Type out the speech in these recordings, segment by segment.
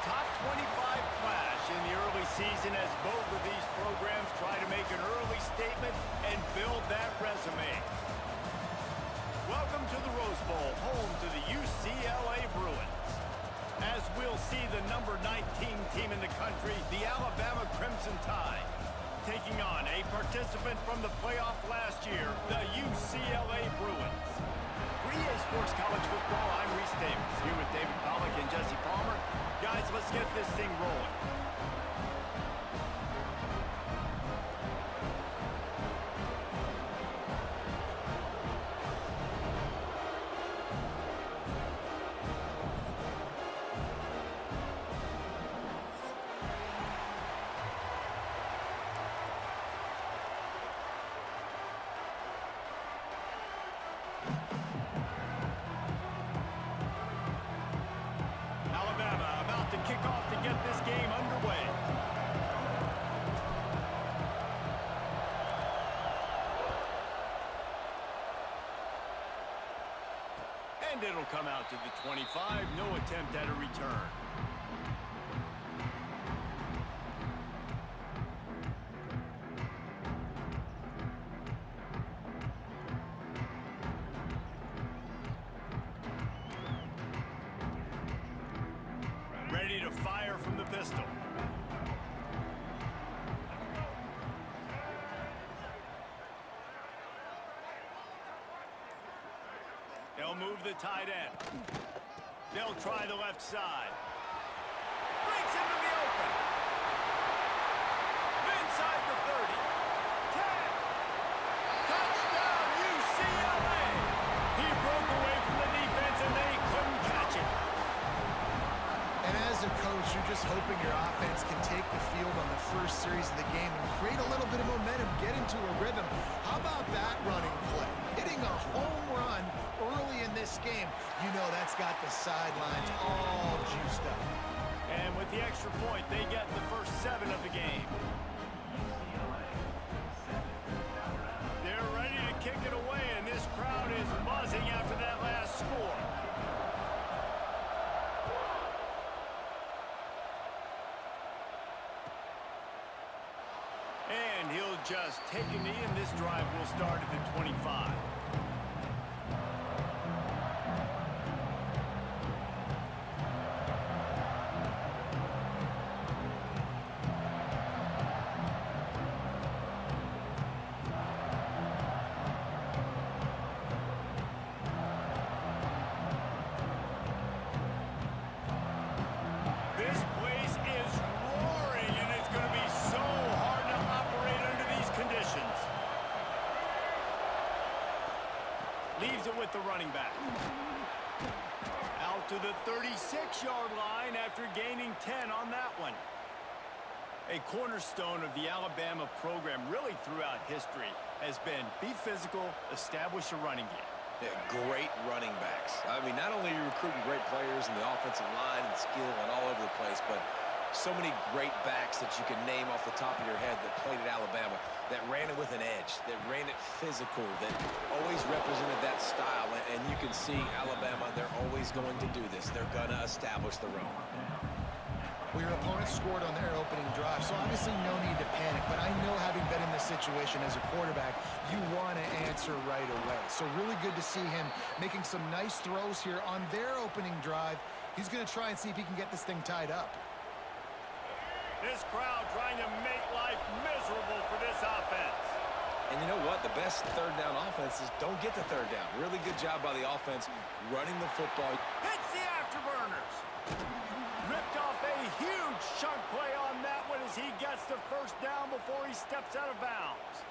top 25 clash in the early season as both of these programs try to make an early statement and build that resume. Welcome to the Rose Bowl, home to the UCLA Bruins. As we'll see the number 19 team in the country, the Alabama Crimson Tide, taking on a participant from the playoff last year, the UCLA Bruins. For EA Sports College Football, I'm Reese Davis, here with David Pollack and Jesse Palmer. Guys, let's get this thing rolling. Kickoff to get this game underway. And it'll come out to the 25. No attempt at a return. Ready to fire from the pistol. They'll move the tight end. They'll try the left side. Breaks into the open. Inside the 30. 10. Touchdown, UCLA. He broke away from the defense and they couldn't catch it. And as a coach, you're just hoping your offense can take the field on the first series of the game and create a little bit of momentum, get into a rhythm. How about that running play? Hitting a home run early in this game. You know that's got the sidelines all juiced up. And with the extra point, they get the first 7 of the game. They're ready to kick it away, and this crowd is buzzing after that last score. And he'll just take a knee, and this drive will start at the 25. This place is roaring, and it's going to be so hard to operate under these conditions. Leaves it with the running back. Out to the 36-yard line after gaining 10 on that one. A cornerstone of the Alabama program really throughout history has been be physical, establish a running game. Yeah, great running backs. I mean, not only are you recruiting great players in the offensive line and skill and all over the place, but so many great backs that you can name off the top of your head that played at Alabama, that ran it with an edge, that ran it physical, that always represented that style. And you can see Alabama, they're always going to do this. They're going to establish the run. Well, your opponent scored on their opening drive, so obviously no need to panic. But I know, having been in this situation as a quarterback, you want to answer right away. So really good to see him making some nice throws here on their opening drive. He's going to try and see if he can get this thing tied up. This crowd trying to make life miserable for this offense. And you know what? The best third down offenses don't get the third down. Really good job by the offense running the football. Hits the afterburners. Ripped off a huge chunk play on that one as he gets the first down before he steps out of bounds.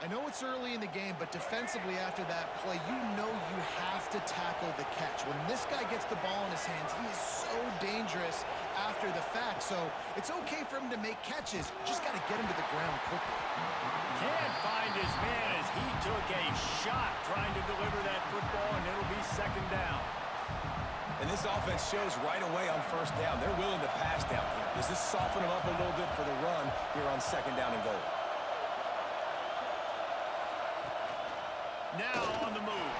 I know it's early in the game, but defensively after that play, you know you have to tackle the catch. When this guy gets the ball in his hands, he is so dangerous after the fact. So it's okay for him to make catches. Just got to get him to the ground quickly. Can't find his man as he took a shot trying to deliver that football, and it'll be second down. And this offense shows right away on first down. They're willing to pass down here. Does this soften them up a little bit for the run here on second down and goal? Now on the move.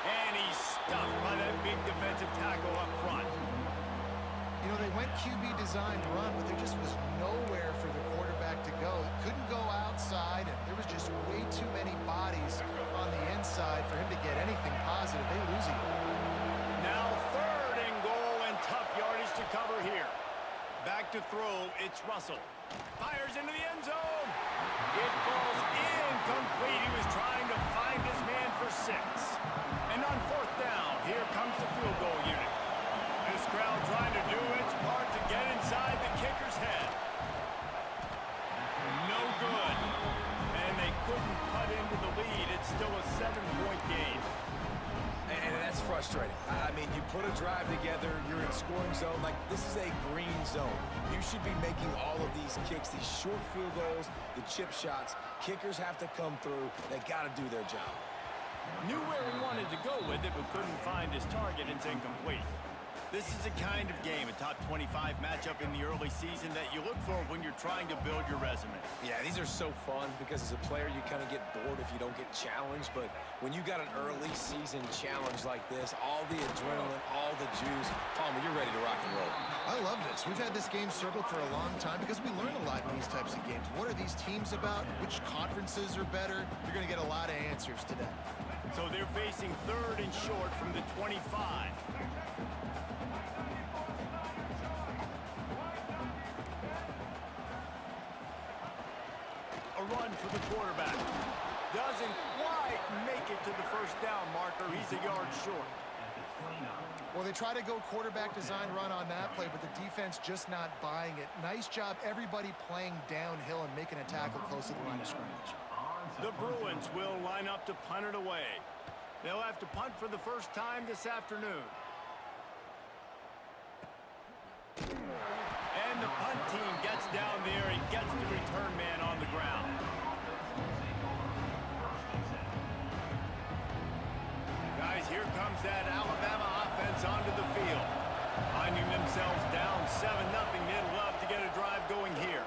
And he's stuffed by that big defensive tackle up front. You know, they went QB designed run, but there just was nowhere for the quarterback to go. He couldn't go outside, and there was just way too many bodies on the inside for him to get anything positive. They lose it. Now 3rd and goal, and tough yardage to cover here. Back to throw, it's Russell. Fires into the end zone. It falls incomplete. He was trying to find his man for 6. And on 4th down, here comes the field goal unit. This crowd trying to do its part to get inside the kicker's head. No good. And they couldn't cut into the lead. It's still a 7-point game. And that's frustrating. I mean, you put a drive together, you're in scoring zone. Like, this is a green zone. You should be making all of these kicks, these short field goals, the chip shots. Kickers have to come through. They got to do their job. Knew where he wanted to go with it, but couldn't find his target. It's incomplete. This is the kind of game, a top 25 matchup in the early season, that you look for when you're trying to build your resume. Yeah, these are so fun because as a player, you kind of get bored if you don't get challenged. But when you got an early season challenge like this, all the adrenaline, all the juice, Palmer, you're ready to rock and roll. I love this. We've had this game circled for a long time because we learn a lot in these types of games. What are these teams about? Which conferences are better? You're going to get a lot of answers today. So they're facing 3rd and short from the 25. A run for the quarterback. Doesn't quite make it to the 1st down marker. He's a yard short. Well, they try to go quarterback design run on that play, but the defense just not buying it. Nice job, everybody playing downhill and making a tackle close to the line of scrimmage. The Bruins will line up to punt it away. They'll have to punt for the first time this afternoon. And the punt team gets down there and gets the return man on the ground. Guys, here comes that Alabama offense onto the field. Finding themselves down 7-0, they'd love to get a drive going here.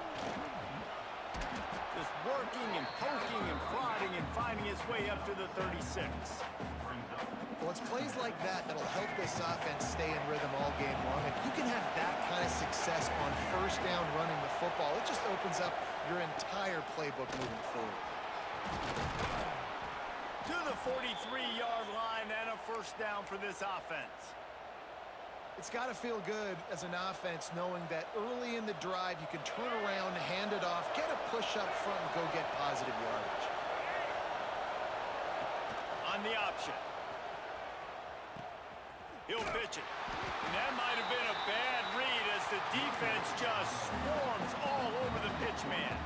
Just working and poking and prodding and finding his way up to the 36. Well, it's plays like that that'll help this offense stay in rhythm all game long. If you can have that kind of success on 1st down running the football, it just opens up your entire playbook moving forward. To the 43-yard line and a 1st down for this offense. It's got to feel good as an offense knowing that early in the drive you can turn around, hand it off, get a push up front, and go get positive yardage. On the option. He'll pitch it. And that might have been a bad read as the defense just swarms all over the pitch man.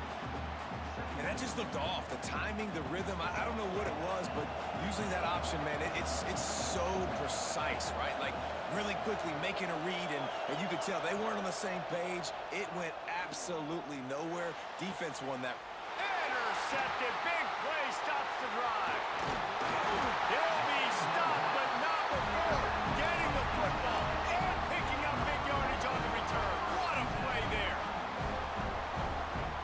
And that just looked off. The timing, the rhythm, I don't know what it was, but using that option, man, it's so precise, right? Like, really quickly making a read, and you could tell they weren't on the same page. It went absolutely nowhere. Defense won that. Intercepted. Big play stops the drive. He'll be stopped, but not before getting the football and picking up big yardage on the return. What a play there.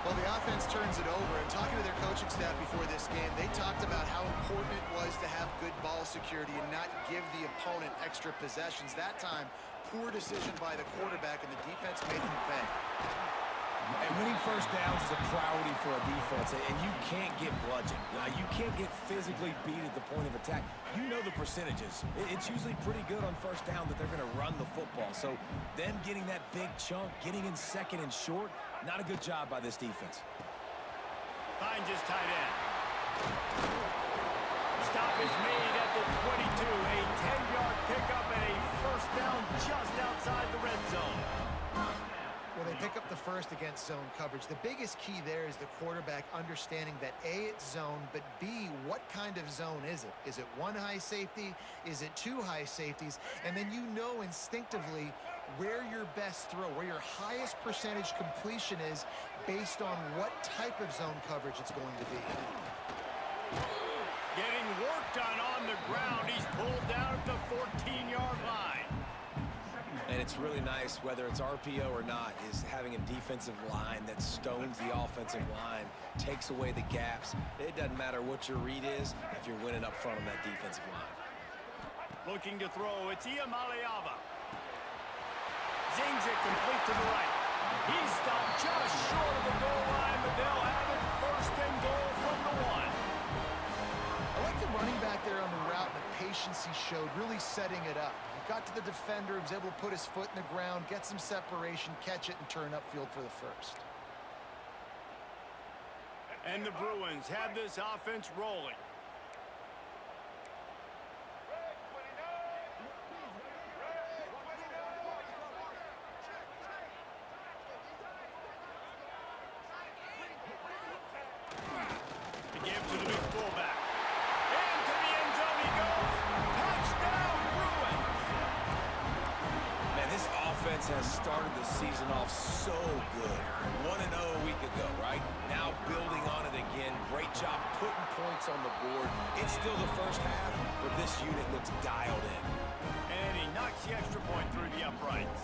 Well, the offense turns it over, and talking to their coaching staff before this game, they talked about how important it was to have good ball security and not give the opponent extra possessions. That time, poor decision by the quarterback, and the defense made them pay. And winning 1st downs is a priority for a defense, and you can't get bludgeoned. You can't get physically beat at the point of attack. You know the percentages. It's usually pretty good on 1st down that they're going to run the football. So them getting that big chunk, getting in 2nd and short, not a good job by this defense. Finds his tight end. Stop is made at the 22. A 10-yard pickup and a 1st down just outside the red zone. Well, they pick up the 1st against zone coverage. The biggest key there is the quarterback understanding that A, it's zone, but B, what kind of zone is it? Is it 1 high safety? Is it 2 high safeties? And then you know instinctively where your best throw, where your highest percentage completion is based on what type of zone coverage it's going to be. Getting work done on the ground. He's pulled down at the 14-yard line. And it's really nice, whether it's RPO or not, is having a defensive line that stones the offensive line, takes away the gaps. It doesn't matter what your read is if you're winning up front on that defensive line. Looking to throw, it's Iamaleava. zings it complete to the right. He's stopped just short of the goal line, but they'll have it first and goal from the 1. I like the running back there on the route and the patience he showed, really setting it up. He got to the defender, he was able to put his foot in the ground, get some separation, catch it, and turn upfield for the first. And the Bruins have this offense rolling. The give to the big fullback. Into the end zone he goes. Touchdown, Bruins! Man, this offense has started the season off so good. 1-0 a week ago, right? Now building on it again. Great job putting points on the board. It's still the first half, but this unit looks dialed in. And he knocks the extra point through the uprights.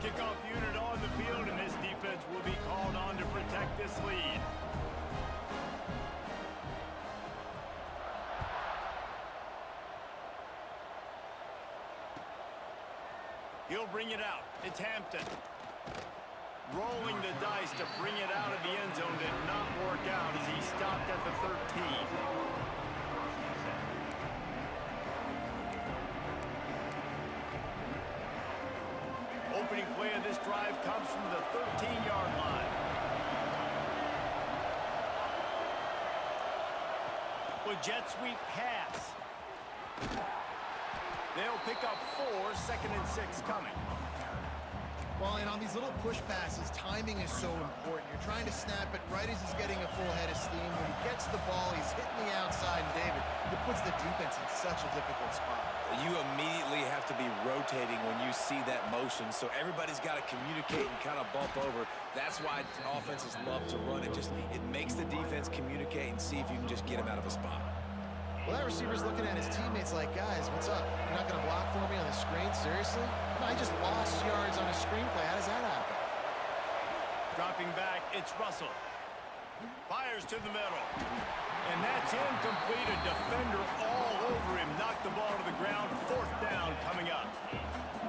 Kickoff unit on the field, and this defense will be called on to protect this lead. He'll bring it out. It's Hampton. Rolling the dice to bring it out of the end zone did not work out as he stopped at the 13. Opening play of this drive comes from the 13-yard line. With jet sweep pass. They'll pick up 4, 2nd and 6 coming. Well, and on these little push passes, timing is so important. You're trying to snap it right as he's getting a full head of steam. When he gets the ball, he's hitting the outside, and David, it puts the defense in such a difficult spot. You immediately have to be rotating when you see that motion, so everybody's got to communicate and kind of bump over. That's why offenses love to run it. It makes the defense communicate and see if you can just get him out of a spot. Well, that receiver's looking at his teammates like, guys, what's up? You're not going to block for me on the screen? Seriously? No, I just lost yards on a screenplay. How does that happen? Dropping back, it's Russell. Fires to the middle. And that's incomplete. A defender all over him. Knocked the ball to the ground. 4th down coming up.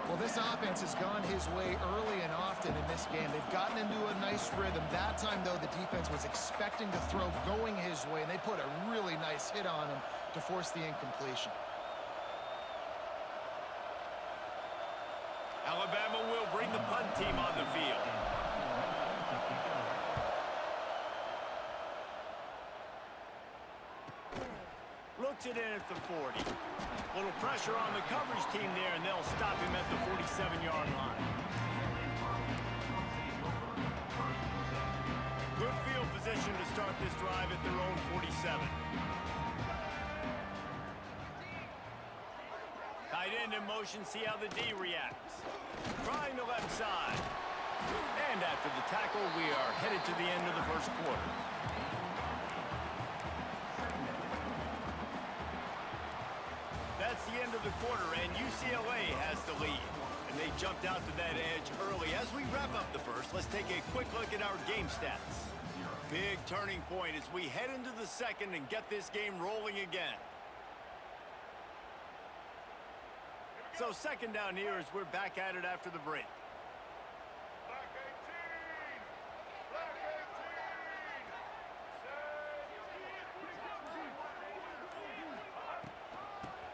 Well, this offense has gone his way early and often in this game. They've gotten into a nice rhythm. That time, though, the defense was expecting to throw going his way, and they put a really nice hit on him to force the incompletion. Alabama will bring the punt team on the field. Looks it in at the 40. Little pressure on the coverage team there, and they'll stop him at the 47-yard line. Good field position to start this drive at their own 47. Tight end in motion, see how the D reacts. Trying the left side. And after the tackle, we are headed to the end of the first quarter. That's the end of the quarter, and UCLA has the lead. And they jumped out to that edge early. As we wrap up the first, let's take a quick look at our game stats. Big turning point as we head into the second and get this game rolling again. So second down here as we're back at it after the break.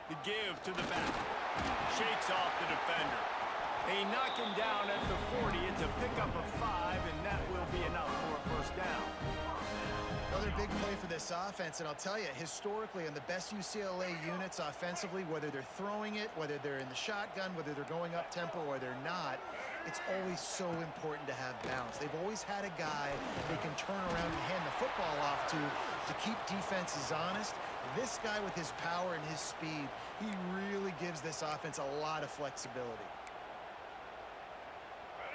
The give to the back. Shakes off the defender. They knock him down at the 40. It's a pickup of 5, and that will be enough for a first down. Another big play for this offense, and I'll tell you, historically, on the best UCLA units offensively, whether they're throwing it, whether they're in the shotgun, whether they're going up tempo or they're not, it's always so important to have balance. They've always had a guy they can turn around and hand the football off to keep defenses honest. This guy with his power and his speed, he really gives this offense a lot of flexibility.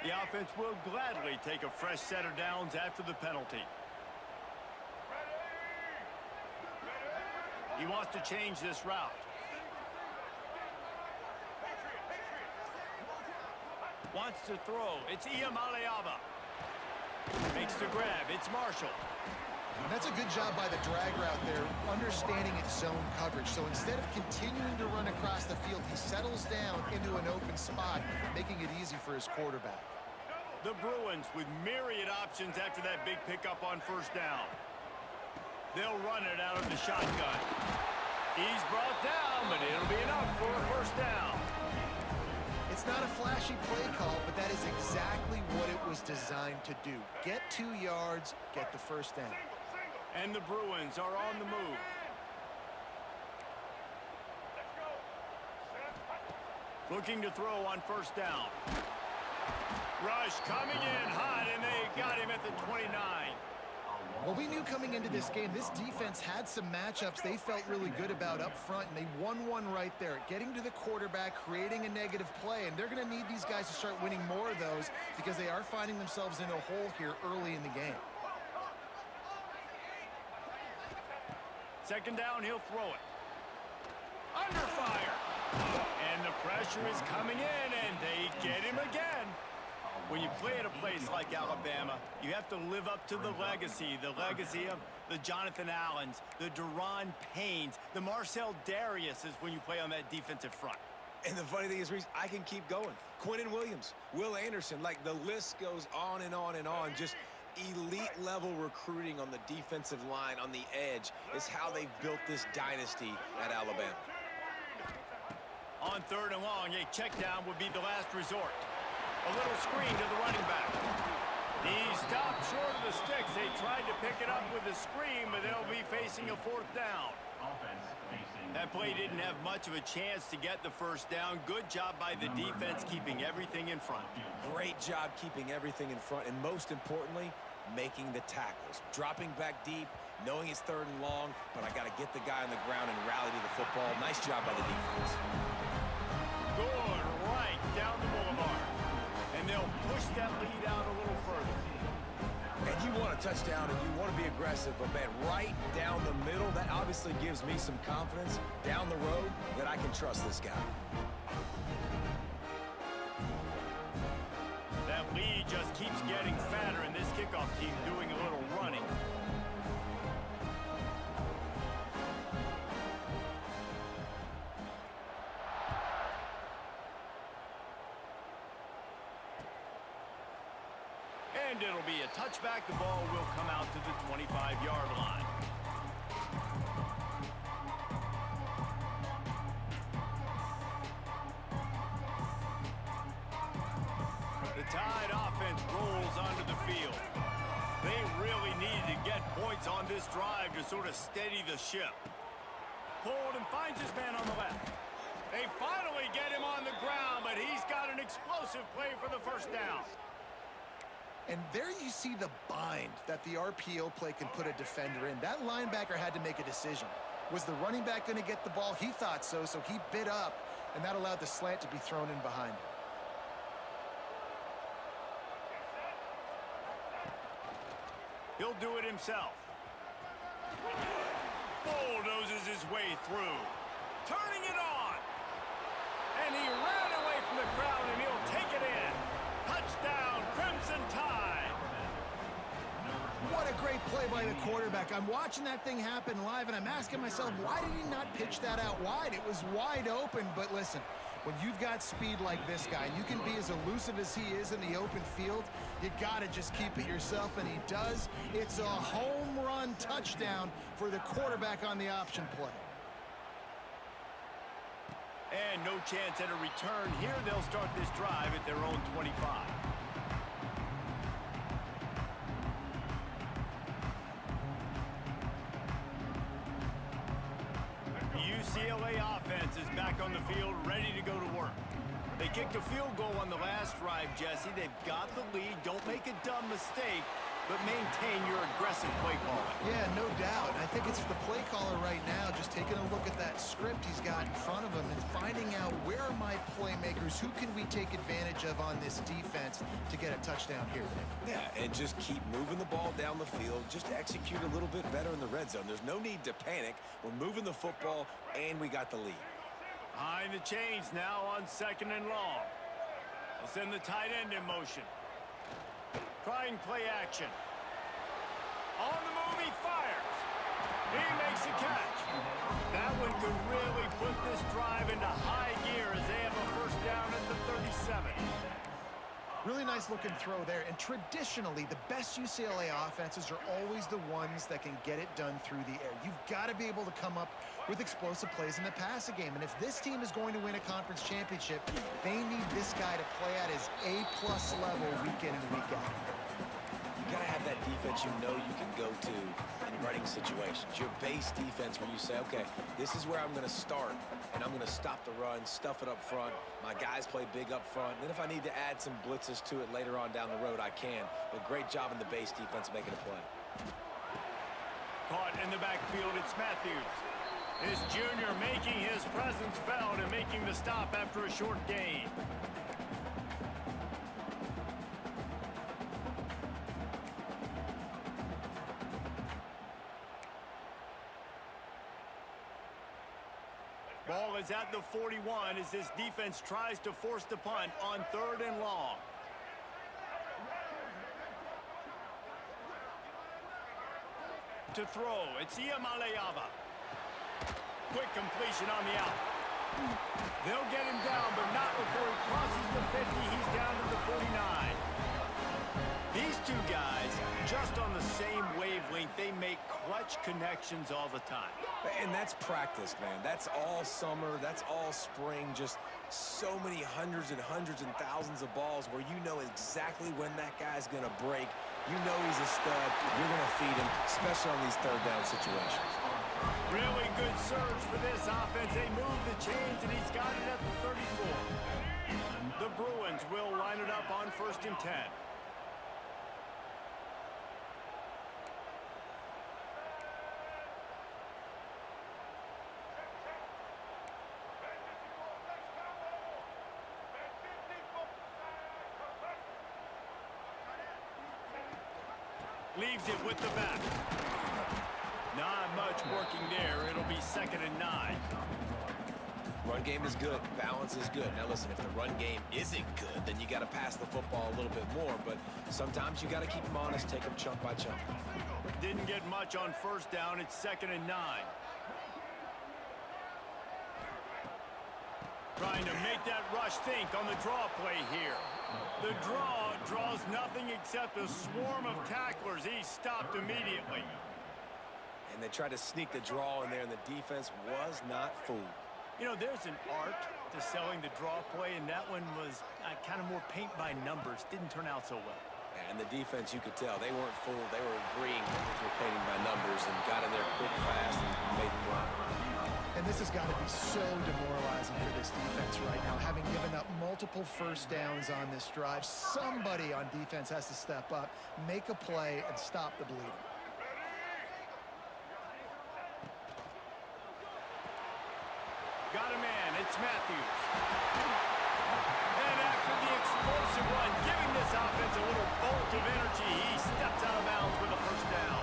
The offense will gladly take a fresh set of downs after the penalty. He wants to change this route. Wants to throw. It's Iamaleava. Makes the grab. It's Marshall. And that's a good job by the drag route there, understanding its zone coverage. So instead of continuing to run across the field, he settles down into an open spot, making it easy for his quarterback. The Bruins with myriad options after that big pickup on first down. They'll run it out of the shotgun. He's brought down, but it'll be enough for a first down. It's not a flashy play call, but that is exactly what it was designed to do. Get 2 yards, get the first down. And the Bruins are on the move. Looking to throw on first down. Rush coming in hot, and they got him at the 29. Well, we knew coming into this game, this defense had some matchups they felt really good about up front, and they won one right there. Getting to the quarterback, creating a negative play, and they're going to need these guys to start winning more of those because they are finding themselves in a hole here early in the game. Second down, he'll throw it. Under fire. And the pressure is coming in, and they get him again. When you play at a place like Alabama, you have to live up to the legacy of the Jonathan Allens, the Deron Paynes, the Marcel Dariuses when you play on that defensive front. And the funny thing is, Reese, I can keep going. Quinnen Williams, Will Anderson, like the list goes on and on and on. Just elite-level recruiting on the defensive line, on the edge, is how they've built this dynasty at Alabama. On third and long, a check down would be the last resort. A little screen to the running back. He stopped short of the sticks. They tried to pick it up with a screen, but they'll be facing a fourth down. That play didn't have much of a chance to get the first down. Good job by the defense keeping everything in front. Great job keeping everything in front, and most importantly, making the tackles. Dropping back deep, knowing it's third and long, but I got to get the guy on the ground and rally to the football. Nice job by the defense. Good, right down the boulevard. And they'll push that lead out a little further. And you want a touchdown and you want to be aggressive, but man, right down the middle, that obviously gives me some confidence down the road that I can trust this guy. That lead just keeps getting fatter, and this kickoff team doing a little running. And it'll be a touchback. The ball will come out to the 25-yard line. The Tide offense rolls onto the field. They really needed to get points on this drive to sort of steady the ship. Pulled and finds his man on the left. They finally get him on the ground, but he's got an explosive play for the first down. And there you see the bind that the RPO play can put a defender in. That linebacker had to make a decision. Was the running back going to get the ball? He thought so, so he bit up, and that allowed the slant to be thrown in behind him. He'll do it himself. Bulldozes his way through. Turning it on. And he ran away from the crowd, and he'll take it in. Touchdown, Crimson Tide. What a great play by the quarterback. I'm watching that thing happen live, and I'm asking myself, why did he not pitch that out wide? It was wide open, but listen, when you've got speed like this guy, you can be as elusive as he is in the open field. You got to just keep it yourself, and he does. It's a home run touchdown for the quarterback on the option play. And no chance at a return here. They'll start this drive at their own 25. The UCLA offense is back on the field, ready to go to work. They kicked a field goal on the last drive, Jesse. They've got the lead. Don't make a dumb mistake, but maintain your aggressive play calling. Yeah, no doubt. I think it's the play caller right now just taking a look at that script he's got in front of him and finding out where are my playmakers, who can we take advantage of on this defense to get a touchdown here today. Yeah, and just keep moving the ball down the field. Just execute a little bit better in the red zone. There's no need to panic. We're moving the football, and we got the lead. Behind the chains now on second and long. They'll send the tight end in motion. Trying play action. On the move, he fires. He makes a catch. That one could really put this drive into high gear as they have a first down at the 37. Really nice looking throw there. And traditionally, the best UCLA offenses are always the ones that can get it done through the air. You've got to be able to come up with explosive plays in the passing game. And if this team is going to win a conference championship, they need this guy to play at his A-plus level week in and week out. You gotta have that defense you know you can go to in running situations. Your base defense where you say, okay, this is where I'm gonna start, and I'm gonna stop the run, stuff it up front. My guys play big up front. And then if I need to add some blitzes to it later on down the road, I can. But great job in the base defense making a play. Caught in the backfield, it's Matthews. His junior making his presence felt and making the stop after a short gain. Ball is at the 41 as this defense tries to force the punt on 3rd and long. To throw, it's Iamaleava. Quick completion on the out. They'll get him down, but not before he crosses the 50. He's down to the 49. These two guys, just on the same wavelength, they make clutch connections all the time. And that's practice, man. That's all summer. That's all spring. Just so many hundreds and thousands of balls where you know exactly when that guy's going to break. You know he's a stud. You're going to feed him, especially on these 3rd down situations. Really good surge for this offense. They move the chains, and he's got it at the 34. The Bruins will line it up on 1st and 10. Leaves it with the back. Not much working there. It'll be 2nd and 9. Run game is good. Balance is good. Now listen, if the run game isn't good, then you got to pass the football a little bit more. But sometimes you got to keep them honest, take them chunk by chunk. Didn't get much on 1st down. It's 2nd and 9. Trying to make that rush think on the draw play here. The draw draws nothing except a swarm of tacklers. He's stopped immediately. And they tried to sneak the draw in there, and the defense was not fooled. You know, there's an art to selling the draw play, and that one was kind of more paint by numbers. Didn't turn out so well. And the defense, you could tell, they weren't fooled. They were agreeing that they were painting by numbers and got in there quick, fast, and made the run. And this has got to be so demoralizing for this defense right now, having given up multiple 1st downs on this drive. Somebody on defense has to step up, make a play, and stop the bleeding. Got a man, it's Matthews. And after the explosive run, giving this offense a little bolt of energy, he steps out of bounds with a 1st down.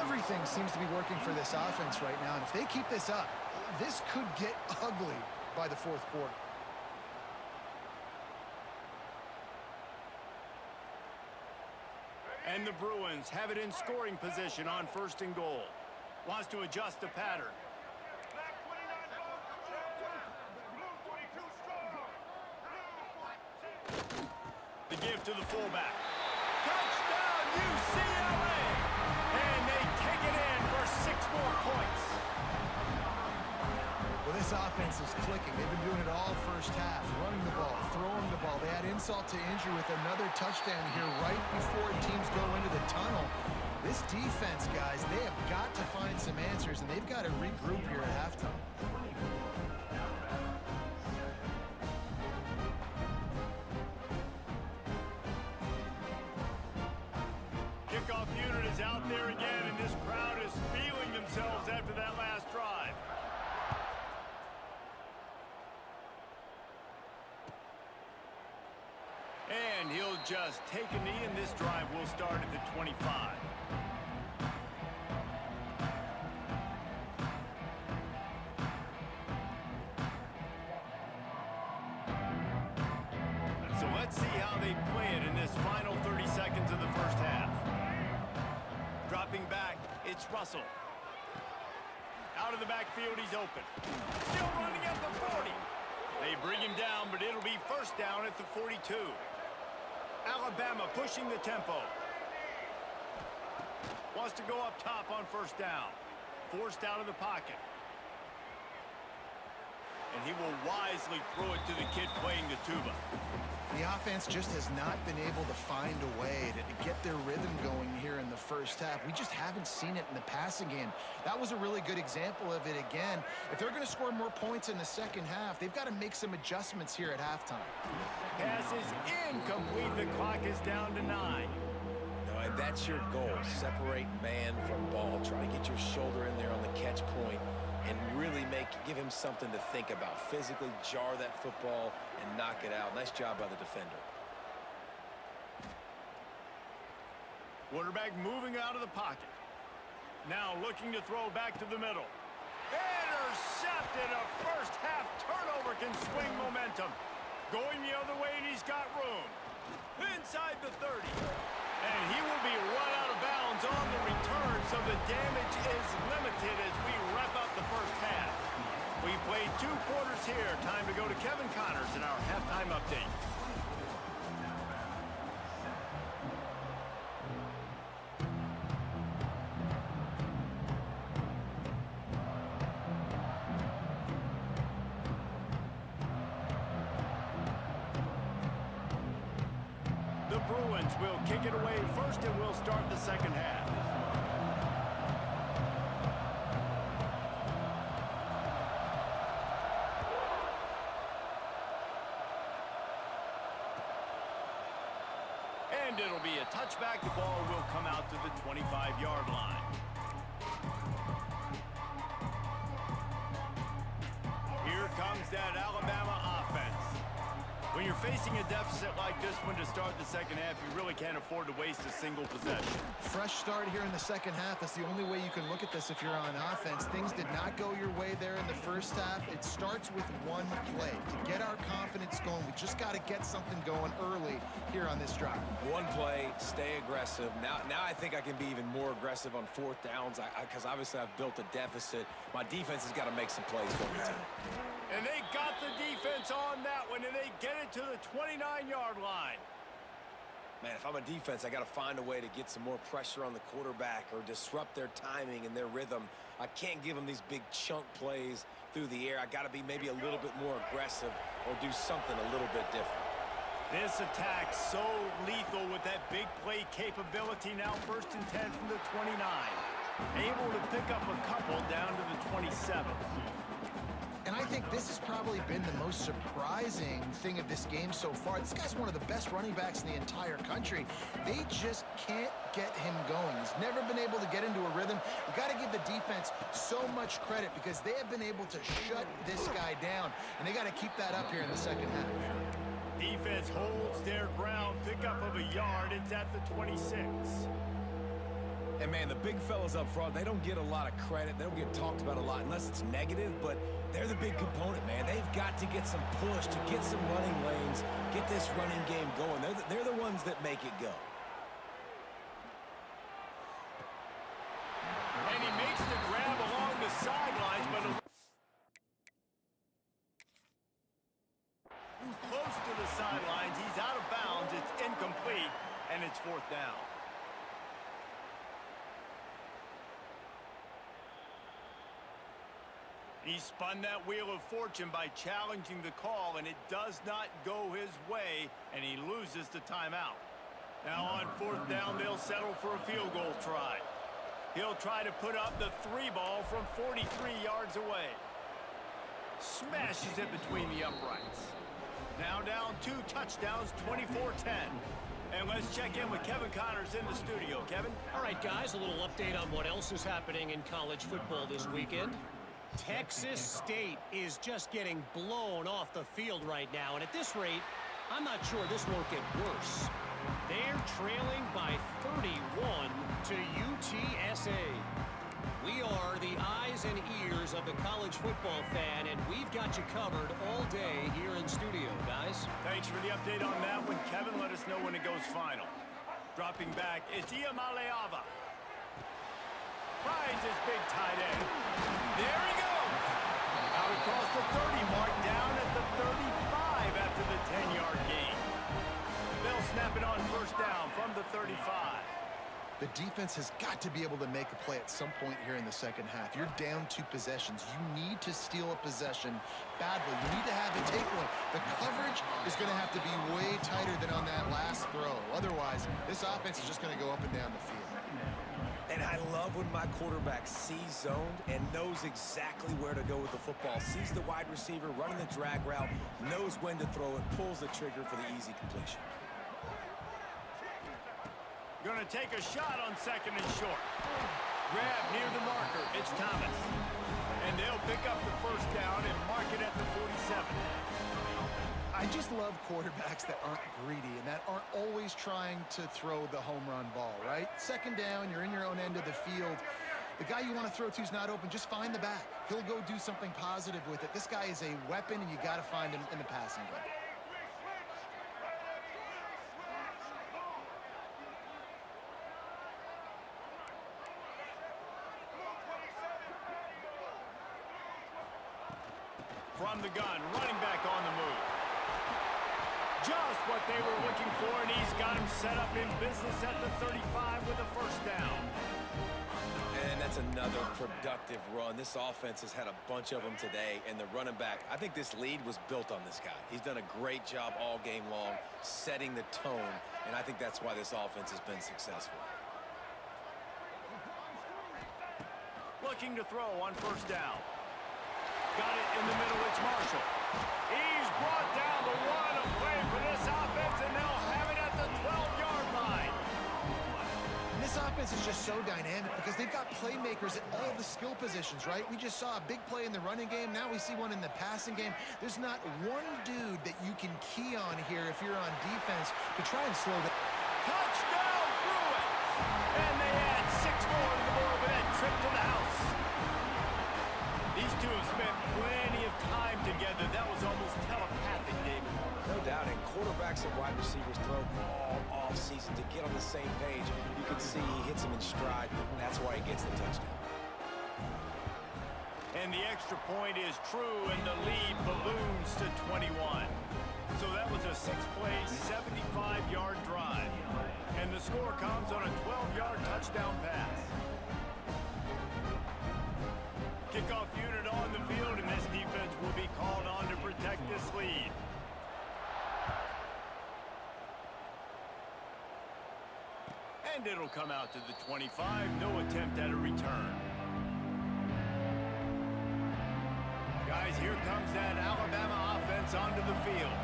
Everything seems to be working for this offense right now, and if they keep this up, this could get ugly by the 4th quarter. And the Bruins have it in scoring position on 1st and goal. Wants to adjust the pattern. The give to the fullback. Touchdown, UCLA! And they take it in for 6 more points. Well, this offense is clicking. They've been doing it all 1st half, running the ball, throwing the ball. They had insult to injury with another touchdown here right before teams go into the tunnel. This defense, guys, they have got to find some answers, and they've got to regroup here at halftime. Kickoff unit is out there again, and this crowd is feeling themselves after that last drive. And he'll just take a knee, and this drive will start at the 25. So let's see how they play it in this final 30 seconds of the first half. Dropping back, it's Russell. Out of the backfield, he's open. Still running at the 40. They bring him down, but it'll be first down at the 42. Alabama pushing the tempo. Wants to go up top on first down. Forced out of the pocket. And he will wisely throw it to the kid playing the tuba. The offense just has not been able to find a way to get their rhythm going here in the first half. We just haven't seen it in the passing game. That was a really good example of it again. If they're going to score more points in the second half, they've got to make some adjustments here at halftime. Pass is incomplete. The clock is down to 9. No, and that's your goal. Separate man from ball. Try to get your shoulder in there on the catch point and really give him something to think about. Physically jar that football and knock it out. Nice job by the defender. Quarterback moving out of the pocket. Now looking to throw back to the middle. Intercepted. A first half turnover can swing momentum. Going the other way, and he's got room. Inside the 30. And he will be run out of bounds on the return, so the damage is limited as we wrap up the first half. We've played 2 quarters here. Time to go to Kevin Connors in our halftime update. The Bruins will kick it away first, and we'll start the second half. And it'll be a touchback. The ball will come out to the 25-yard line. Here comes that Alabama offense. When you're facing a deficit like this one to start the second half, you really can't afford to waste a single possession. Fresh start here in the second half. That's the only way you can look at this if you're on offense. Things did not go your way there in the first half. It starts with one play. To get our confidence going, we just got to get something going early here on this drive. One play, stay aggressive. Now I think I can be even more aggressive on 4th downs because obviously I've built a deficit. My defense has got to make some plays for me, too. And they got the defense on that one, and they get it to the 29-yard line. Man, if I'm a defense, I got to find a way to get some more pressure on the quarterback or disrupt their timing and their rhythm. I can't give them these big chunk plays through the air. I got to be maybe a little bit more aggressive or do something a little bit different. This attack so lethal with that big play capability. Now 1st and 10 from the 29. Able to pick up a couple down to the 27. And I think this has probably been the most surprising thing of this game so far. This guy's one of the best running backs in the entire country. They just can't get him going. He's never been able to get into a rhythm. We've got to give the defense so much credit because they have been able to shut this guy down, and they got to keep that up here in the second half. Defense holds their ground. Pickup of a yard. It's at the 26. And, man, the big fellas up front, they don't get a lot of credit. They don't get talked about a lot unless it's negative, but they're the big component, man. They've got to get some push, to get some running lanes, get this running game going. They're the ones that make it go. And he makes the grab along the sidelines, but close to the sidelines. He's out of bounds. It's incomplete, and it's 4th down. He spun that wheel of fortune by challenging the call, and it does not go his way, and he loses the timeout. Now on 4th down, they'll settle for a field goal try. He'll try to put up the 3 ball from 43 yards away. Smashes it between the uprights. Now down 2 touchdowns, 24-10. And let's check in with Kevin Connors in the studio. Kevin? All right, guys, a little update on what else is happening in college football this weekend. Texas State is just getting blown off the field right now, and at this rate, I'm not sure this won't get worse. They're trailing by 31 to UTSA. We are the eyes and ears of the college football fan, and we've got you covered all day here in studio, guys. Thanks, Thanks for the update on that one, Kevin. Let us know when it goes final. Dropping back, it's Iamaleava. Finds his big tight end. There he goes. Out across the 30 mark, down at the 35 after the 10-yard gain. They'll snap it on first down from the 35. The defense has got to be able to make a play at some point here in the second half. You're down 2 possessions. You need to steal a possession badly. You need to have it take one. The coverage is going to have to be way tighter than on that last throw. Otherwise, this offense is just going to go up and down the field. And I love when my quarterback sees zoned and knows exactly where to go with the football. Sees the wide receiver running the drag route, knows when to throw it, pulls the trigger for the easy completion. Going to take a shot on second and short. Grab near the marker. It's Thomas. And they'll pick up the first down and mark it at the 47. I just love quarterbacks that aren't greedy and that aren't always trying to throw the home run ball, right? Second down, you're in your own end of the field. The guy you want to throw to is not open. Just find the back. He'll go do something positive with it. This guy is a weapon, and you got to find him in the passing game. From the gun, running back on the move. Just what they were looking for, and he's got him set up in business at the 35 with a first down. And that's another productive run. This offense has had a bunch of them today, and the running back, I think this lead was built on this guy. He's done a great job all game long, setting the tone, and I think that's why this offense has been successful. Looking to throw on first down. Got it in the middle, it's Marshall. He's brought down the one, a play for this offense, and they'll have it at the 12-yard line. And this offense is just so dynamic because they've got playmakers at all the skill positions, right? We just saw a big play in the running game. Now we see one in the passing game. There's not one dude that you can key on here if you're on defense to try and slow them. Touchdown, Bruins! And they add 6 more to the board with that trip to the house. These two have spent plenty of time together. That was almost telepathic, David. No doubt, and quarterbacks and wide receivers throw all off-season to get on the same page. You can see he hits him in stride. That's why he gets the touchdown. And the extra point is true, and the lead balloons to 21. So that was a 6-play, 75-yard drive. And the score comes on a 12-yard touchdown pass. Kickoff unit on the field, and this defense will be called on to protect this lead. And it'll come out to the 25. No attempt at a return. Guys, here comes that Alabama offense onto the field.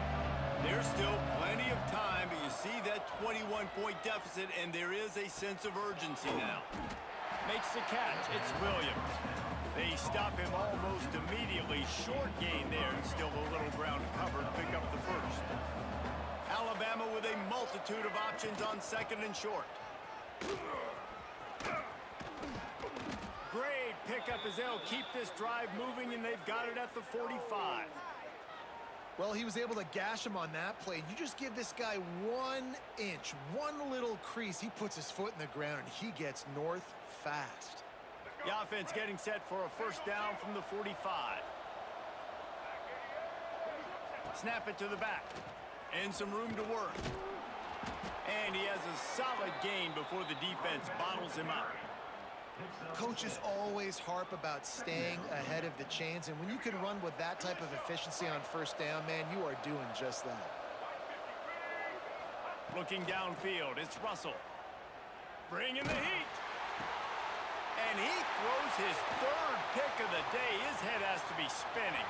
There's still plenty of time, but you see that 21-point deficit, and there is a sense of urgency now. Makes the catch. It's Williams. They stop him almost immediately. Short gain there, and still a little ground covered. Pick up the first. Alabama with a multitude of options on second and short. Great pickup as they'll keep this drive moving, and they've got it at the 45. Well, he was able to gash him on that play. You just give this guy 1 inch, one little crease. He puts his foot in the ground, and he gets north fast. The offense getting set for a first down from the 45. Snap it to the back. And some room to work. And he has a solid gain before the defense bottles him up. Coaches always harp about staying ahead of the chains, and when you can run with that type of efficiency on first down, man, you are doing just that. Looking downfield, it's Russell. Bringing the heat. And he throws his 3rd pick of the day. His head has to be spinning.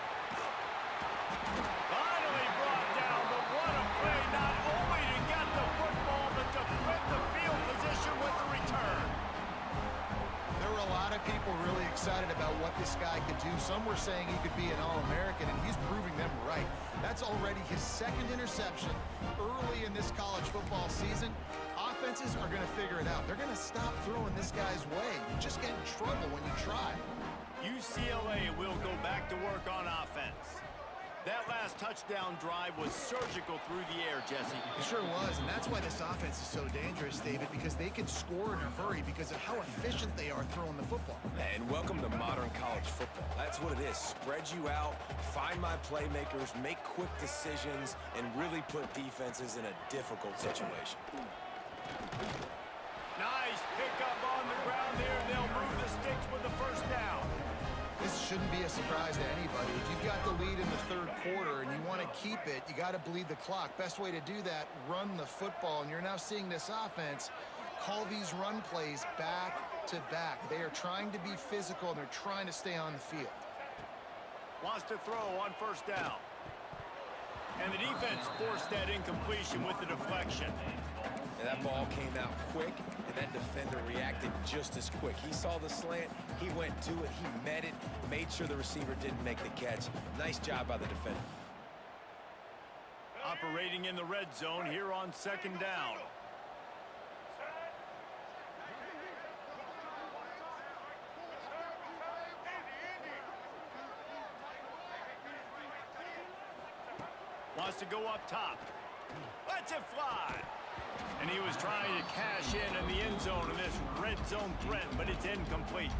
Finally brought down, but what a play, not only to get the football, but to flip the field position with the return. There were a lot of people really excited about what this guy could do. Some were saying he could be an All-American, and he's proving them right. That's already his 2nd interception early in this college football season. Offenses are going to figure it out. They're going to stop throwing this guy's way. You just get in trouble when you try. UCLA will go back to work on offense. That last touchdown drive was surgical through the air, Jesse. It sure was, and that's why this offense is so dangerous, David, because they can score in a hurry because of how efficient they are throwing the football. And welcome to modern college football. That's what it is. Spread you out, find my playmakers, make quick decisions, and really put defenses in a difficult situation. Nice pickup on the ground there. They'll move the sticks with the first down. This shouldn't be a surprise to anybody. If you've got the lead in the third quarter and you want to keep it, you got to bleed the clock. Best way to do that, run the football. And you're now seeing this offense call these run plays back to back. They are trying to be physical, and they're trying to stay on the field. Wants to throw on first down. And the defense forced that incompletion with the deflection. And that ball came out quick, and that defender reacted just as quick. He saw the slant, he went to it, he met it, made sure the receiver didn't make the catch. Nice job by the defender. Operating in the red zone here on second down. Wants to go up top. Lets it fly. And he was trying to cash in the end zone in this red zone threat, but it's incomplete.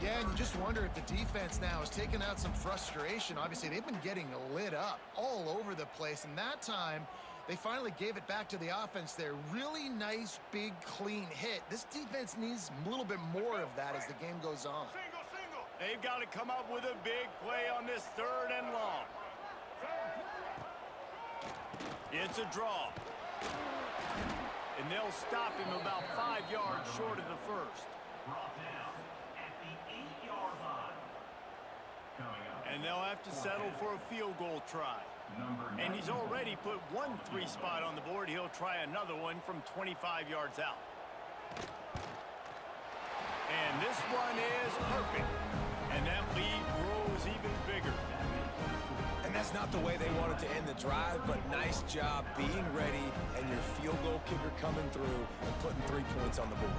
Yeah, and you just wonder if the defense now is taking out some frustration. Obviously, they've been getting lit up all over the place, and that time they finally gave it back to the offense there. Really nice, big, clean hit. This defense needs a little bit more of that as the game goes on. They've got to come up with a big play on this third and long. It's a draw. And they'll stop him about 5 yards short of the first. And they'll have to settle for a field goal try. And he's already put 1 3 spot on the board. He'll try another one from 25 yards out. And this one is perfect. And that lead grows even bigger. And that's not the way they wanted to end the drive, but nice job being ready and your field goal kicker coming through and putting 3 points on the board.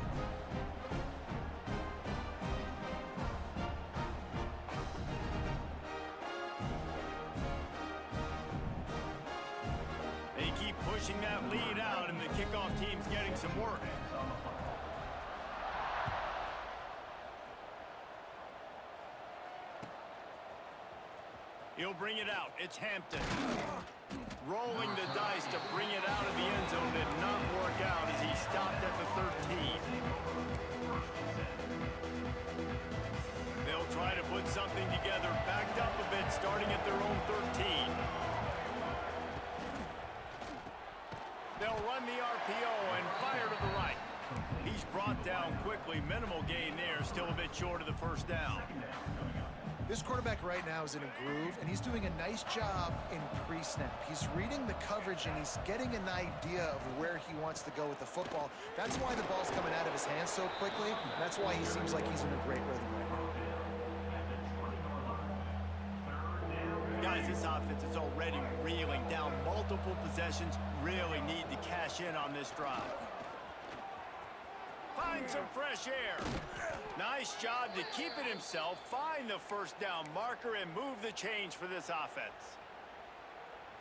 They keep pushing that lead out, and the kickoff team's getting some work. He'll bring it out. It's Hampton. Rolling the dice to bring it out of the end zone did not work out as he stopped at the 13. They'll try to put something together, backed up a bit, starting at their own 13. They'll run the RPO and fire to the right. He's brought down quickly. Minimal gain there, still a bit short of the first down. This quarterback right now is in a groove, and he's doing a nice job in pre-snap. He's reading the coverage, and he's getting an idea of where he wants to go with the football. That's why the ball's coming out of his hands so quickly. That's why he seems like he's in a great rhythm right now. Guys, this offense is already reeling down multiple possessions. Really need to cash in on this drive. Find some fresh air. Nice job to keep it himself, find the first down marker, and move the change for this offense.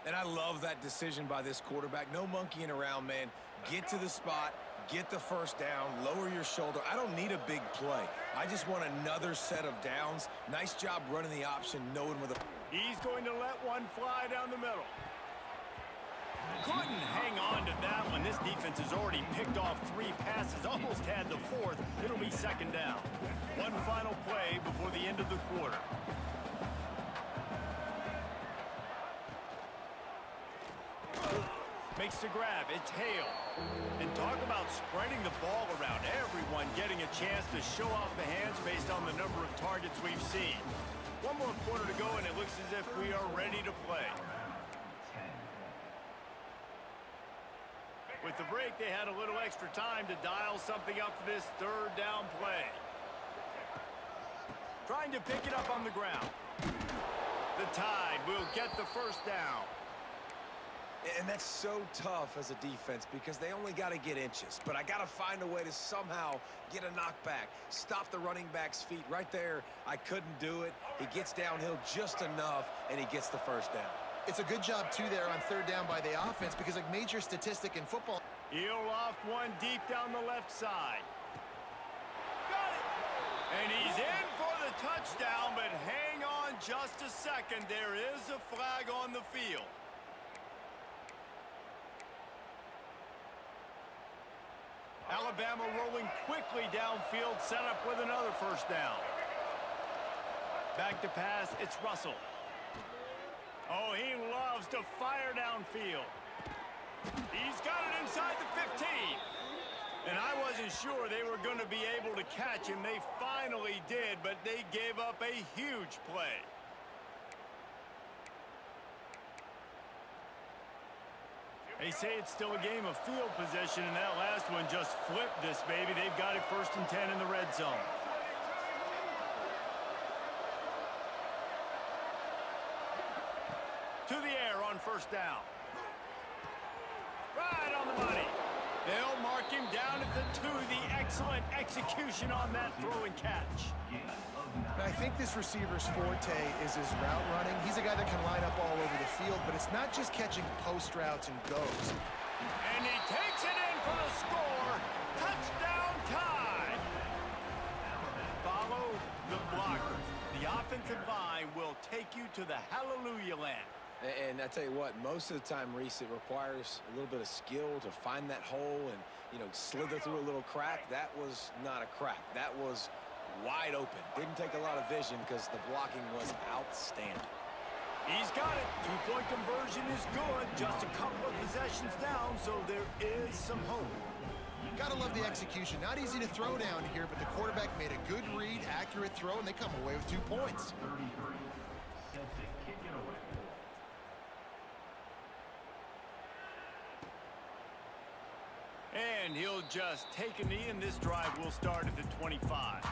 And I love that decision by this quarterback. No monkeying around, man. Get to the spot, get the first down, lower your shoulder. I don't need a big play. I just want another set of downs. Nice job running the option, knowing where the... He's going to let one fly down the middle. Couldn't hang on to that one. This defense has already picked off 3 passes, almost had the 4th. It'll be second down. One final play before the end of the quarter. Makes the grab. It's Hale. And talk about spreading the ball around. Everyone getting a chance to show off the hands based on the number of targets we've seen. One more quarter to go, and it looks as if we are ready to play. With the break, they had a little extra time to dial something up for this third down play. Trying to pick it up on the ground. The Tide will get the first down. And that's so tough as a defense because they only got to get inches. But I got to find a way to somehow get a knockback, stop the running back's feet. Right there, I couldn't do it. He gets downhill just enough, and he gets the first down. It's a good job, too, there on third down by the offense because a major statistic in football. He'll loft one deep down the left side. Got it! And he's in for the touchdown, but hang on just a second. There is a flag on the field. Alabama rolling quickly downfield, set up with another first down. Back to pass, it's Russell. Oh, he loves to fire downfield. He's got it inside the 15. And I wasn't sure they were going to be able to catch him. They finally did, but they gave up a huge play. They say it's still a game of field position, and that last one just flipped this baby. They've got it 1st and 10 in the red zone. To the air on first down. Right on the money. They'll mark him down at the 2. The excellent execution on that throw and catch. I think this receiver's forte is his route running. He's a guy that can line up all over the field, but it's not just catching post routes and goes. And he takes it in for the score. Touchdown time. Follow the blockers. The offensive line will take you to the hallelujah land. And I tell you what, most of the time, Reese, it requires a little bit of skill to find that hole and, you know, slither through a little crack. That was not a crack. That was wide open. Didn't take a lot of vision because the blocking was outstanding. He's got it. 2-point conversion is good. Just a couple of possessions down, so there is some hope. Gotta love the execution. Not easy to throw down here, but the quarterback made a good read, accurate throw, and they come away with 2 points. And he'll just take a knee, and this drive will start at the 25.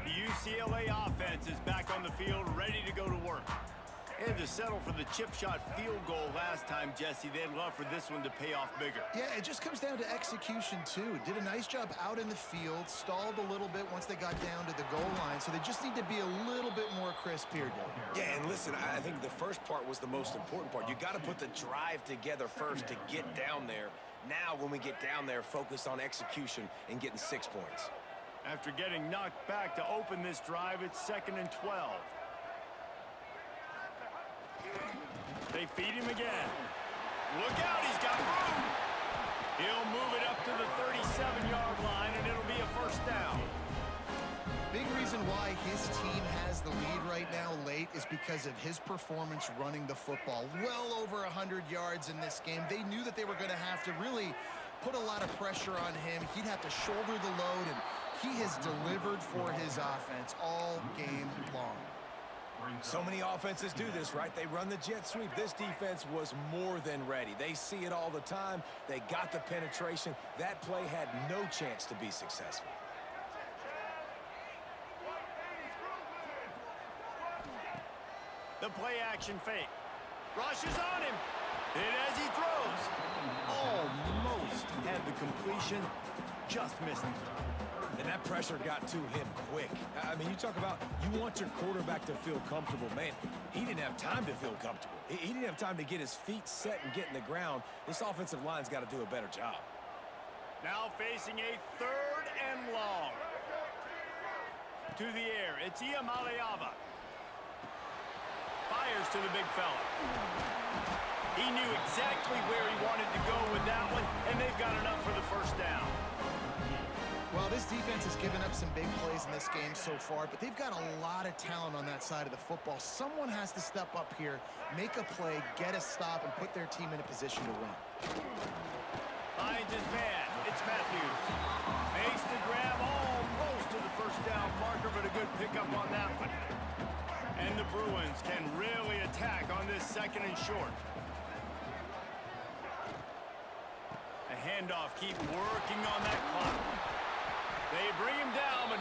The UCLA offense is back on the field, ready to go to work. They had to settle for the chip shot field goal last time, Jesse. They'd love for this one to pay off bigger. Yeah, it just comes down to execution, too. Did a nice job out in the field, stalled a little bit once they got down to the goal line, so they just need to be a little bit more crisp here, Dave. Yeah, and listen, I think the first part was the most important part. You got to put the drive together first to get down there. Now, when we get down there, focus on execution and getting 6 points. After getting knocked back to open this drive, it's 2nd and 12. They feed him again. Look out, he's got room. He'll move it up to the 37-yard line, and it'll be a first down. Big reason why his team has the lead right now late is because of his performance running the football. Well over 100 yards in this game. They knew that they were going to have to really put a lot of pressure on him. He'd have to shoulder the load, and he has delivered for his offense all game long. So many offenses do this, right? They run the jet sweep. This defense was more than ready. They see it all the time. They got the penetration. That play had no chance to be successful. The play action fake. Rushes on him. And as he throws, almost had the completion, just missed it. And that pressure got to him quick. I mean, you talk about you want your quarterback to feel comfortable. Man, he didn't have time to feel comfortable. He didn't have time to get his feet set and get in the ground. This offensive line's got to do a better job. Now facing a 3rd and long. To the air, it's Iamaleava. Fires to the big fella. He knew exactly where he wanted to go with that one, and they've got enough for the first down. Well, this defense has given up some big plays in this game so far, but they've got a lot of talent on that side of the football. Someone has to step up here, make a play, get a stop, and put their team in a position to win. Finds his man. It's Matthews. Makes the grab almost to the first down marker, but a good pickup on that one. And the Bruins can really attack on this 2nd and short. The handoff, keep working on that clock. They bring him down, but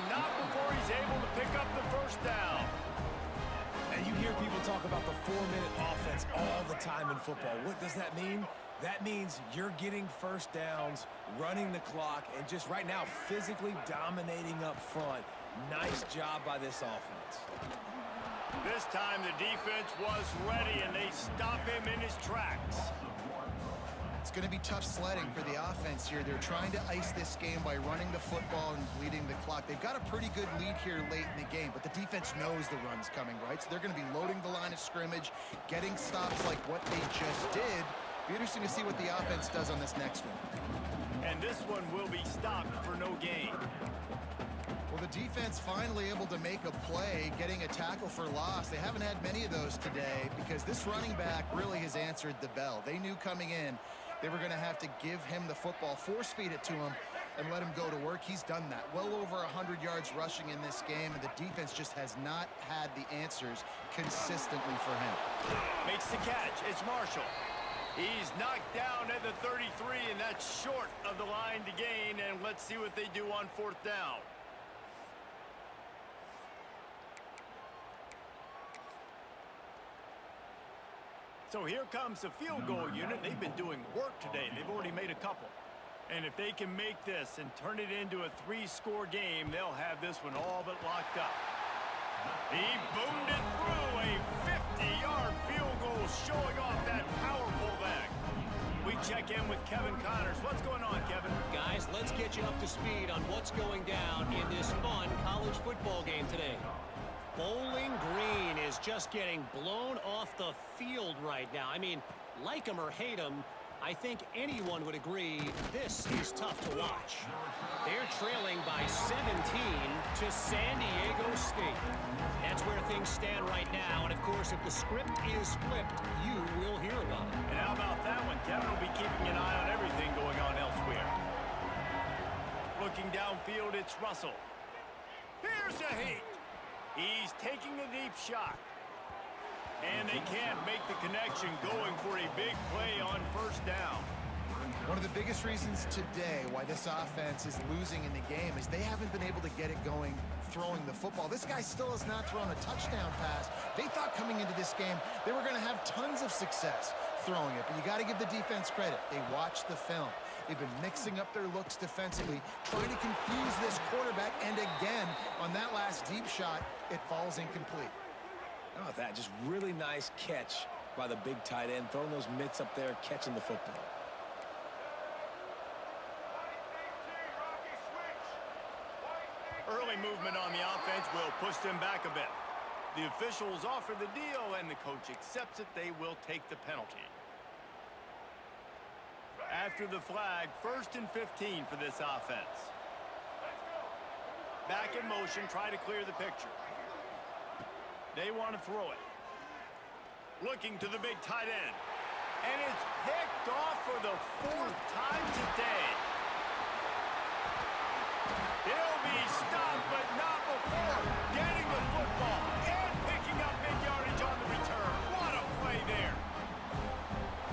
happens all the time in football. What does that mean? That means you're getting first downs, running the clock, and just right now physically dominating up front. Nice job by this offense. This time the defense was ready, and they stop him in his tracks. It's going to be tough sledding for the offense here. They're trying to ice this game by running the football and bleeding the clock. They've got a pretty good lead here late in the game, but the defense knows the run's coming, right? So they're going to be loading the line of scrimmage, getting stops like what they just did. Be interesting to see what the offense does on this next one. And this one will be stopped for no gain. Well, the defense finally able to make a play, getting a tackle for loss. They haven't had many of those today because this running back really has answered the bell. They knew coming in they were going to have to give him the football, force feed it to him, and let him go to work. He's done that. Well over 100 yards rushing in this game, and the defense just has not had the answers consistently for him. Makes the catch. It's Marshall. He's knocked down at the 33, and that's short of the line to gain, and let's see what they do on 4th down. So here comes the field goal unit. They've been doing work today. They've already made a couple. And if they can make this and turn it into a 3-score game, they'll have this one all but locked up. He boomed it through. A 50-yard field goal showing off that powerful leg. We check in with Kevin Connors. What's going on, Kevin? Guys, let's get you up to speed on what's going down in this fun college football game today. Bowling Green is just getting blown off the field right now. I mean, like him or hate him, I think anyone would agree this is tough to watch. They're trailing by 17 to San Diego State. That's where things stand right now. And, of course, if the script is flipped, you will hear about it. And how about that one? Kevin will be keeping an eye on everything going on elsewhere. Looking downfield, it's Russell. Here's a hit. He's taking a deep shot. And they can't make the connection, going for a big play on 1st down. One of the biggest reasons today why this offense is losing in the game is they haven't been able to get it going throwing the football. This guy still has not thrown a touchdown pass. They thought coming into this game they were going to have tons of success throwing it, but you got to give the defense credit. They watched the film. They've been mixing up their looks defensively, trying to confuse this quarterback, and again, on that last deep shot, it falls incomplete. How about that? Just really nice catch by the big tight end, throwing those mitts up there, catching the football. Early movement on the offense will push them back a bit. The officials offer the deal, and the coach accepts it. They will take the penalty. After the flag, 1st and 15 for this offense. Back in motion, try to clear the picture. They want to throw it. Looking to the big tight end. And it's picked off for the 4th time today. He'll be stopped, but not before getting the football and picking up big yardage on the return. What a play there.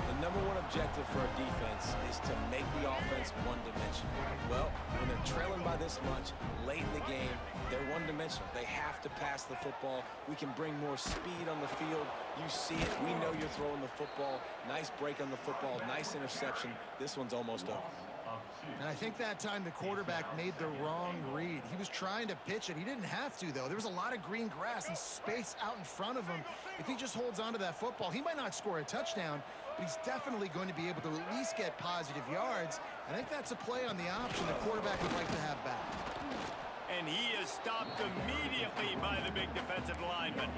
The #1 objective for our defense is to make the offense one-dimensional. Well, when they're trailing by this much late in the game, they're one-dimensional. They have to pass the football. We can bring more speed on the field. You see it. We know you're throwing the football. Nice break on the football. Nice interception. This one's almost over. And I think that time the quarterback made the wrong read. He was trying to pitch it. He didn't have to, though. There was a lot of green grass and space out in front of him. If he just holds onto that football, he might not score a touchdown, but he's definitely going to be able to at least get positive yards. I think that's a play on the option the quarterback would like to have back. And he is stopped immediately by the big defensive lineman.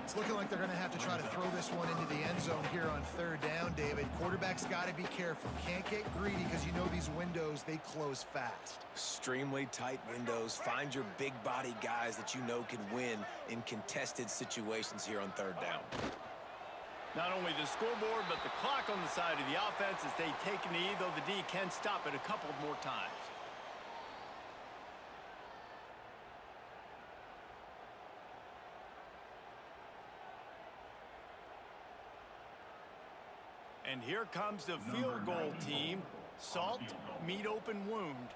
It's looking like they're going to have to try to throw this one into the end zone here on 3rd down, David. Quarterback's got to be careful. Can't get greedy because you know these windows, they close fast. Extremely tight windows. Find your big body guys that you know can win in contested situations here on 3rd down. Not only the scoreboard, but the clock on the side of the offense as they take a knee, though the D can stop it a couple more times. And here comes the field goal team. Salt, meet open wound.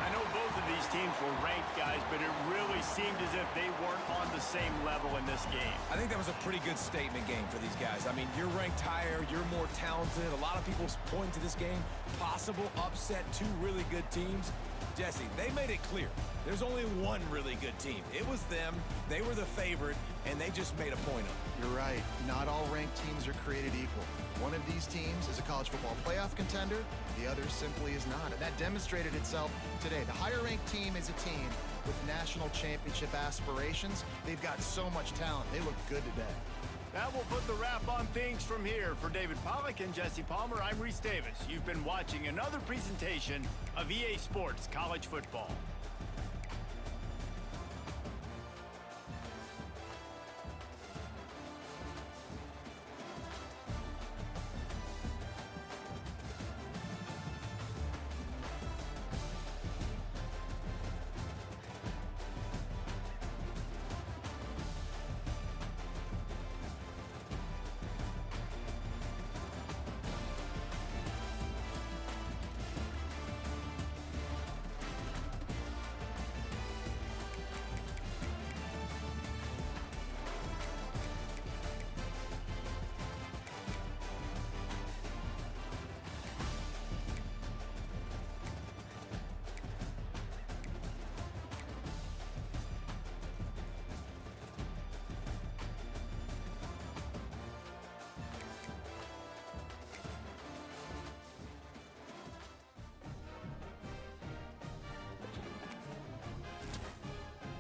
I know both of these teams were ranked, guys, but it really seemed as if they weren't on the same level in this game. I think that was a pretty good statement game for these guys. I mean, you're ranked higher, you're more talented. A lot of people point to this game, possible upset, two really good teams. Jesse, they made it clear. There's only one really good team. It was them. They were the favorite, and they just made a point of it. You're right. Not all ranked teams are created equal. One of these teams is a college football playoff contender. The other simply is not. And that demonstrated itself today. The higher-ranked team is a team with national championship aspirations. They've got so much talent. They look good today. That will put the wrap on things from here. For David Pollack and Jesse Palmer, I'm Reese Davis. You've been watching another presentation of EA Sports College Football.